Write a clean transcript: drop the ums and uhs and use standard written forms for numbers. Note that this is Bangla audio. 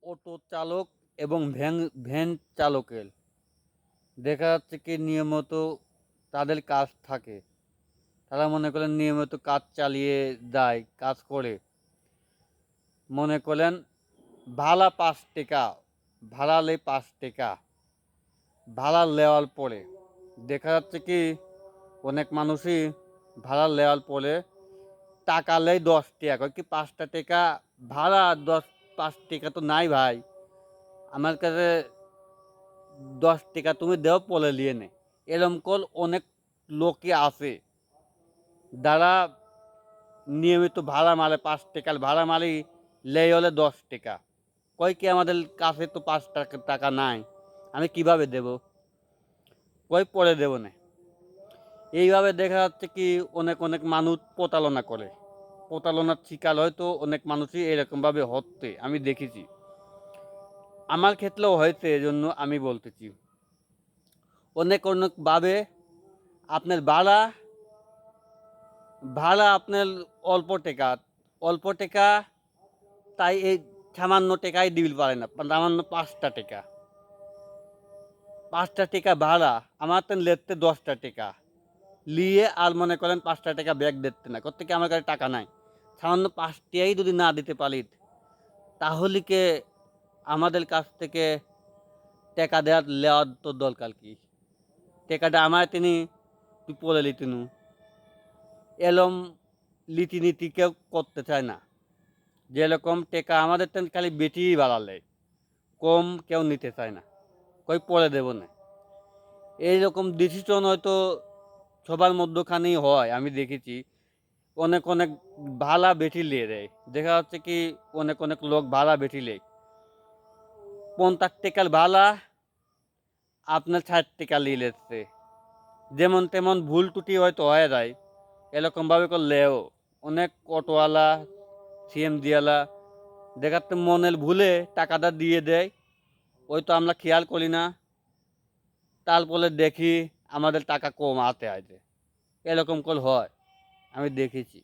অটো চালক এবং ভ্যান ভ্যান চালকের দেখা যাচ্ছে কি নিয়মিত তাদের কাজ থাকে। তারা মনে করেন নিয়মিত কাজ চালিয়ে যায়, কাজ করে। মনে করেন ভাড়া ৫ টাকা, ভাড়া নেয় ৫ টাকা। ভাড়া নেওয়ার পরে দেখা যাচ্ছে কি অনেক মানুষই ভাড়া নেওয়ার পরে টাকা নেয় ১০ টাকা। কয় কি ৫টা টাকা ভাড়া ৫ টাকা তো নাই ভাই। আমার কাছে ১০ টাকা তুমি দেও পরে নিয়ে নে। এরকম অনেক লোকই আছে যারা নিয়মিত ভাড়া মারে ৫ টাকার ভাড়া মারি লেই হলে ১০ টাকা। কয় কি আমাদের কাছে তো ৫ টাকা নাই, আমি কিভাবে দেব? কয় পরে দেব নে। এইভাবে দেখা যাচ্ছে কি অনেক মানুষ প্রতারণা করে। প্রতারণার শিকার হয়তো অনেক মানুষই এরকমভাবে হচ্ছে আমি দেখেছি। আমার ক্ষেত্রেও হয়েছে, এজন্য আমি বলতেছি। অনেকভাবে আপনার ভাড়া আপনার অল্প টাকা তাই এই সামান্য টাকায় দিতে পারে না। সামান্য ৫টা টাকা। ৫টা টাকা ভাড়া, আমার তো লেখতে ১০টা টাকা। লিয়ে আর মনে করেন ৫টা টাকা ব্যাক দিচ্ছে না। কোত্থেকে আমার কাছে টাকা নাই। সামান্য ৫ টিয়াই যদি না দিতে পারি, তাহলে কি আমাদের কাছ থেকে টাকা নেওয়ার তো দরকার কি? টাকাটা আমায় তুই পরে লিতিনু। এরম রীতিনীতি কেউ করতে চায় না। যেরকম টাকা আমাদের খালি বেটিই বাড়ালে, কম কেউ নিতে চায় না। কই পরে দেব না। এইরকম ডিসিশন হয়তো সবার মধ্যখানেই হয়, আমি দেখেছি। অনেক ভাড়া বেশি নিয়ে দেয়। দেখা যাচ্ছে কি অনেক লোক ভাড়া বেশি নেয়। ৫০ টাকার ভাড়া আপনার ৬০ টাকা নিয়ে নিচ্ছে। যেমন তেমন ভুল ত্রুটি হয়তো হয়ে যায়। এরকমভাবে করলেও অনেক অটোওয়ালা, সিএনজিওয়ালা দেখা যাচ্ছে মনের ভুলে টাকাটা দিয়ে দেয়। ওই তো আমরা খেয়াল করি না। তারপরে দেখি আমাদের টাকা কম হাতে আছে। এরকম করে হয়, আমি দেখেছি।